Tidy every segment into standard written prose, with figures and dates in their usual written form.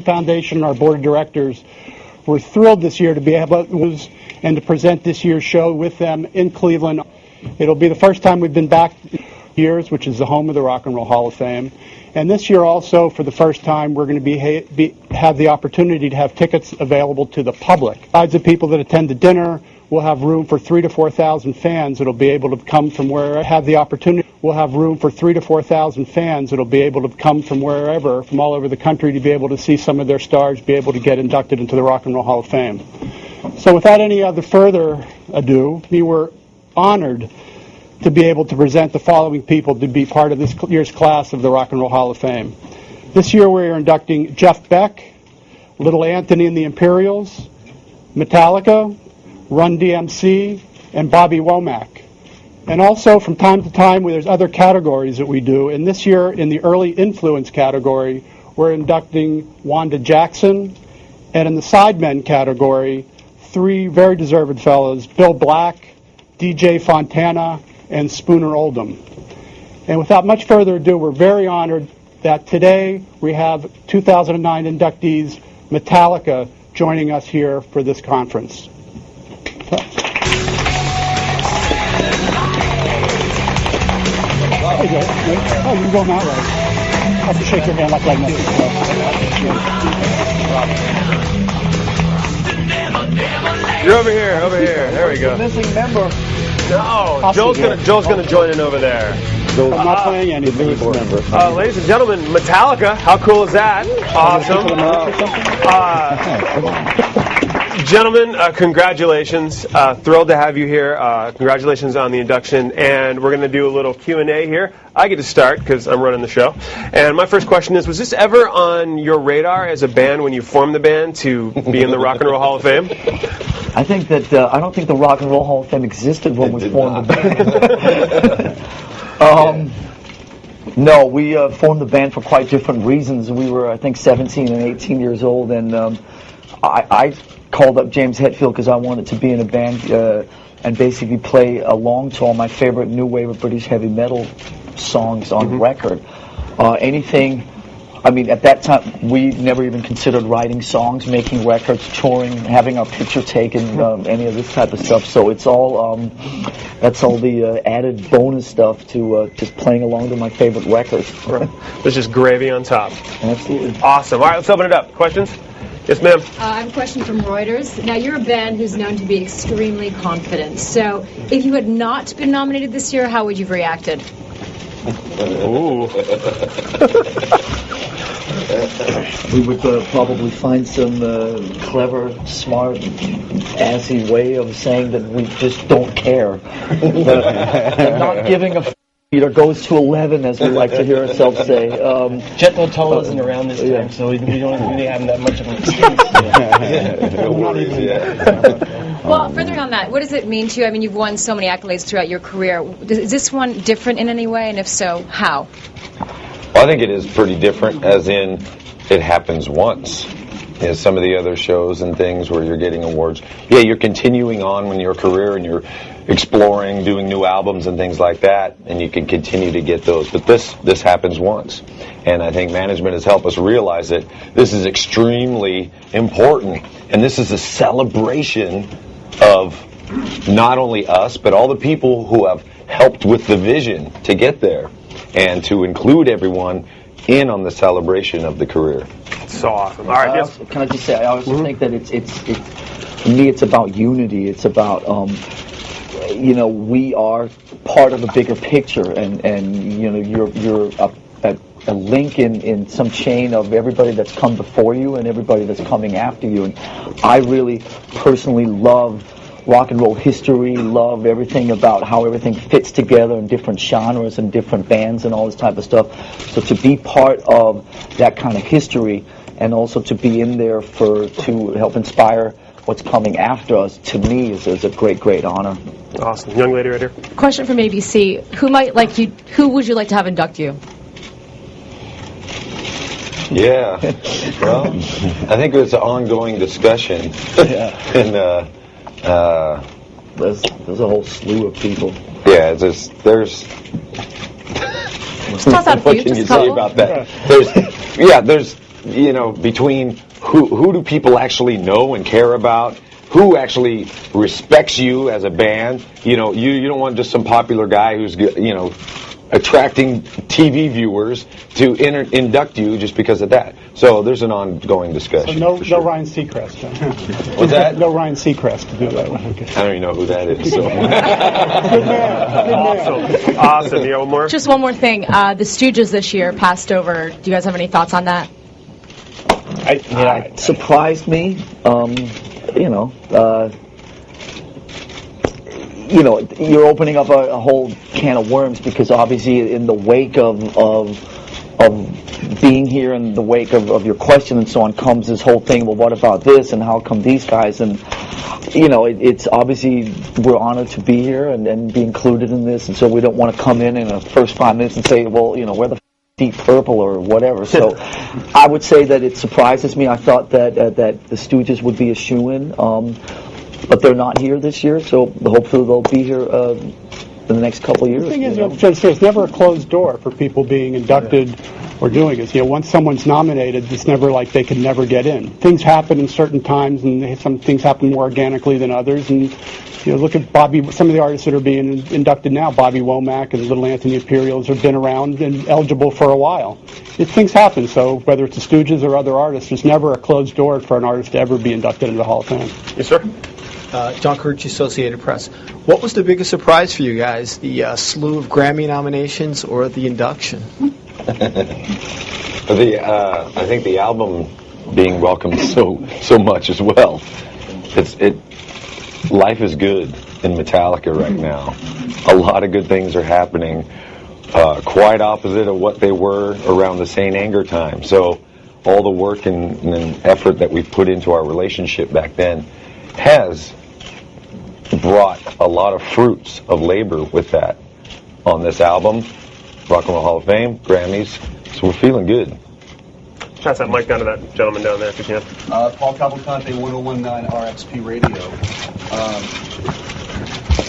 Foundation and our board of directors, we're thrilled this year to be able to present this year's show with them in Cleveland. It'll be the first time we've been back years, which is the home of the Rock and Roll Hall of Fame. And this year also, for the first time, we're going to have the opportunity to have tickets available to the public. Besides the people that attend the dinner, we'll have room for 3,000 to 4,000 fans that'll be able to come from wherever. We'll have room for 3,000 to 4,000 fans that'll be able to come from wherever, from all over the country, to be able to see some of their stars, be able to get inducted into the Rock and Roll Hall of Fame. So without any other further ado, we were honored to be able to present the following people to be part of this year's class of the Rock and Roll Hall of Fame. This year we are inducting Jeff Beck, Little Anthony and the Imperials, Metallica, Run DMC, and Bobby Womack. And also from time to time there's other categories that we do. And this year in the early influence category, we're inducting Wanda Jackson. And in the sidemen category, 3 very deserved fellows, Bill Black, DJ Fontana, and Spooner Oldham. And without much further ado, we're very honored that today we have 2009 inductees Metallica joining us here for this conference. Oh, you can go that way. I have to shake your hand like that. You're over here. There we go. Missing member. No, Joel's gonna join in over there. I'm not playing anything anymore. Ladies and gentlemen, Metallica. How cool is that? Awesome. Gentlemen, congratulations. Thrilled to have you here. Congratulations on the induction. And we're going to do a little Q&A here. I get to start because I'm running the show. And my first question is, was this ever on your radar as a band when you formed the band to be in the Rock and Roll Hall of Fame? I think that I don't think the Rock and Roll Hall of Fame existed when we formed the band. No, we formed the band for quite different reasons. We were, I think, 17 and 18 years old, and I called up James Hetfield because I wanted to be in a band and basically play along to all my favorite new wave of British heavy metal songs on record. Anything. I mean, at that time, we never even considered writing songs, making records, touring, having our picture taken, any of this type of stuff. So it's all, that's all the added bonus stuff to playing along to my favorite records. There's just gravy on top. Absolutely. Awesome. All right, let's open it up. Questions? Yes, ma'am. I have a question from Reuters. Now, you're a band who's known to be extremely confident. So if you had not been nominated this year, how would you have reacted? Ooh. We would probably find some clever, smart, assy way of saying that we just don't care. But not giving a meter goes to 11, as we like to hear ourselves say. Jet Motel isn't around this time, so we don't really have that much of an excuse. Well, further on that, what does it mean to you? I mean, you've won so many accolades throughout your career. Is this one different in any way, and if so, how? Well, I think it is pretty different, as in it happens once. As some of the other shows and things where you're getting awards. Yeah, you're continuing on in your career and you're exploring, doing new albums and things like that, and you can continue to get those. But this happens once. And I think management has helped us realize that this is extremely important. And this is a celebration of not only us, but all the people who have helped with the vision to get there. And to include everyone in on the celebration of the career. So awesome. All right, yes. Can I just say, I also think that it's to me, it's about unity. It's about, we are part of a bigger picture, and you're a link in some chain of everybody that's come before you and everybody that's coming after you. And I really personally love rock and roll history, love everything about how everything fits together in different genres and different bands and all this type of stuff. So to be part of that kind of history and also to be in there to help inspire what's coming after us, to me is a great honor. Awesome. Young lady right here. Question from ABC. Who would you like to have induct you? Yeah. Well, I think it's an ongoing discussion. Yeah. And there's a whole slew of people. Yeah, there's Toss out a few, what can just you a say couple. about that? There's between who do people actually know and care about, who actually respects you as a band. You don't want just some popular guy who's attracting TV viewers to induct you just because of that. So there's an ongoing discussion. So no Ryan Seacrest. What's that? No Ryan Seacrest to do that. Okay. I don't even know who that is. So. Good man. Awesome. You got one more? Just one more thing. The Stooges this year passed over. Do you guys have any thoughts on that? It surprised me. You're opening up a whole can of worms, because obviously in the wake of being here, and the wake of your question and so on, comes this whole thing. Well, what about this, and how come these guys? And it's obviously we're honored to be here and be included in this, and so we don't want to come in the first 5 minutes and say, well, where the Deep Purple or whatever. So I would say that it surprises me. I thought that the Stooges would be a shoo-in, but they're not here this year, so hopefully they'll be here in the next couple of years. The thing is, there's never a closed door for people being inducted or doing it. Once someone's nominated, it's never like they can never get in. Things happen in certain times, and some things happen more organically than others. And look at some of the artists that are being inducted now. Bobby Womack and Little Anthony Imperials have been around and eligible for a while. Things happen, so whether it's the Stooges or other artists, there's never a closed door for an artist to ever be inducted into the Hall of Fame. Yes, sir. John Carucci, Associated Press. What was the biggest surprise for you guys, the slew of Grammy nominations or the induction? I think the album being welcomed so much as well. Life is good in Metallica right now. A lot of good things are happening, quite opposite of what they were around the St. Anger time. So all the work and effort that we put into our relationship back then has brought a lot of fruits of labor with that on this album. Rock and Roll Hall of Fame, Grammys, so we're feeling good. Pass that mic down to that gentleman down there if you can. Paul Cavalcante, 1019 RXP Radio.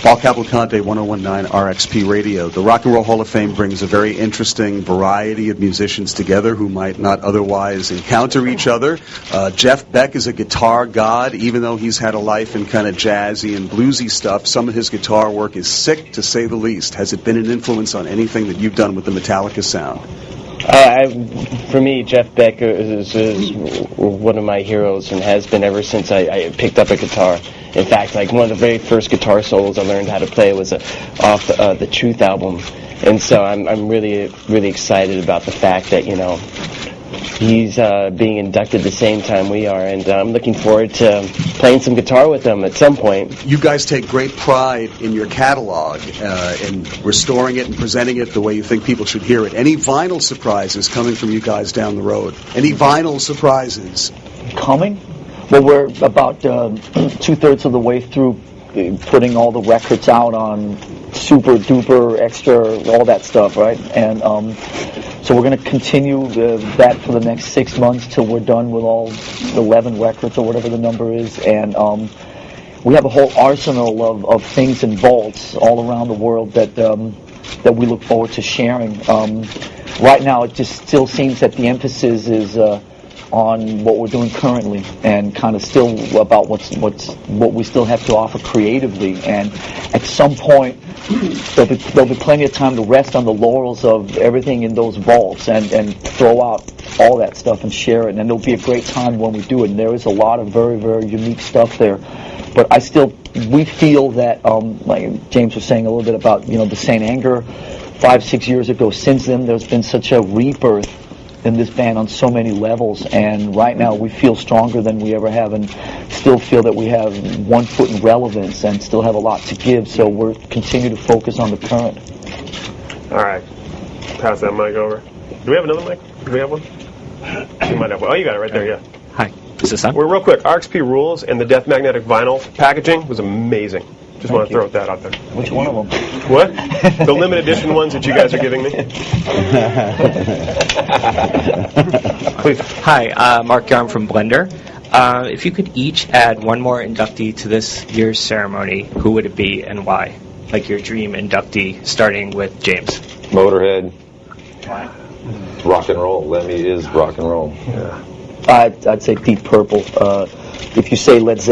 Paul Cavalcante, 1019 RXP Radio. The Rock and Roll Hall of Fame brings a very interesting variety of musicians together who might not otherwise encounter each other. Jeff Beck is a guitar god, even though he's had a life in kind of jazzy and bluesy stuff. Some of his guitar work is sick, to say the least. Has it been an influence on anything that you've done with the Metallica sound? For me, Jeff Beck is one of my heroes and has been ever since I picked up a guitar. In fact, one of the very first guitar solos I learned how to play was off the Truth album. And so I'm really, really excited about the fact that, he's being inducted the same time we are. And I'm looking forward to playing some guitar with him at some point. You guys take great pride in your catalog and restoring it and presenting it the way you think people should hear it. Any vinyl surprises coming from you guys down the road? Any vinyl surprises? Coming? Well, we're about 2/3 of the way through putting all the records out on super duper extra, all that stuff, right? And so we're going to continue that for the next 6 months till we're done with all 11 records or whatever the number is. And we have a whole arsenal of things in vaults all around the world that we look forward to sharing. Right now, it just still seems that the emphasis is on what we're doing currently, and kind of still about what we still have to offer creatively. And at some point, there'll be plenty of time to rest on the laurels of everything in those vaults and throw out all that stuff and share it. And there'll be a great time when we do it. And there is a lot of very, very unique stuff there. But we feel that, like James was saying a little bit about, the St. Anger 5-6 years ago. Since then, there's been such a rebirth in this band on so many levels, and right now we feel stronger than we ever have, and still feel that we have 1 foot in relevance and still have a lot to give, so we're continue to focus on the current. All right. Pass that mic over. Do we have another mic? Do we have one? You might have one. Oh, you got it right there, yeah. Hi. Is this on? Well, real quick, RXP Rules and the Death Magnetic vinyl packaging was amazing. Just want to throw that out there. Which one of them? What? The limited edition ones that you guys are giving me? Please. Hi, Mark Yarm from Blender. If you could each add one more inductee to this year's ceremony, who would it be and why? Like your dream inductee, starting with James. Motorhead. Why? rock and roll. Lemmy is rock and roll. I'd say Deep Purple. If you say Led Zeppelin,